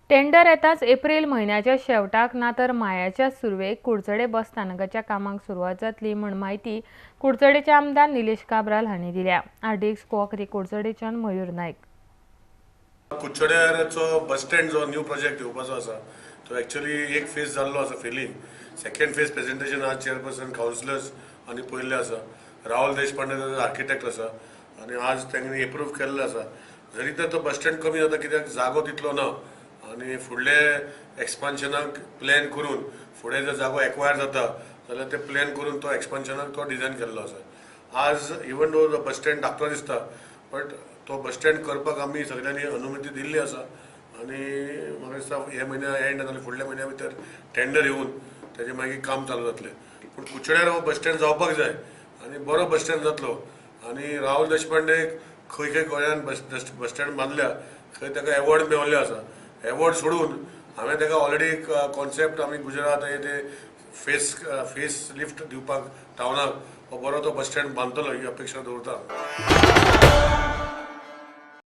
Tender येताच April महिन्याच्या शेवटाक ना तर मायाच्या सुरवेक कुडचडे बस स्थानकाच्या कामाक सुरवात जातली म्हण माहिती कुडचडेचे आमदार निलेश काब्राल हांणी दिल्या। आर्टिक स्क्वॉक कुडचडेच्यान मयूर नायक। कुडचड्याचो बस स्टँड जो न्यू प्रोजेक्ट येवपाचो आसा तो एक्चुअली एक फेज जाल्लो आसा फिलिंग। सेकंड फेज प्रेजेंटेशन आज चेअरपर्सन काउन्सिलर्स आनी पयल्ले आसा। राहुल देशपांडे आर्किटेक्ट आसा आनी आज तांणी एप्रूव केल्लो आसा। जरी तर तो बस स्टँड कमी जाता कित्याक जागो तितलो ना आनी फुडले एक्सपान्शनाक प्लॅन करून फुडें जर जागो एक्वायर जाता जाल्यार ते प्लॅन करून तो एक्सपान्शनाक तो डिझायन केल्लो आसा। आज इवन दो बस स्टँड धाकटो दिसता बट तो बस स्टँड करपाक आमी सगळ्यांनी अनुमती दिल्ली आसा आनी म्हाका दिसता हे म्हयन्या एंड नाजाल्यार फुडल्या म्हयन्या भितर टेंडर येवन तेजें मागीर काम चालू जातलें। पूण कुडचड्यार हो बस स्टँड जावपाक जाय आनी बरो बस स्टँड जातलो आनी राहुल देशपांडेक खंय खंय गोंयांत बस स्टँड बांदल्या थंय ताका एवॉर्ड मेळिल्ले आसा। एवॉर्ड सोडून हांवें ताका ऑलरेडी एक कॉन्सेप्ट आमी गुजरात ते फेस लिफ्ट दिवपाक टावनाक हो बरो तो बस स्टँड बांदतलो ही अपेक्षा दवरता।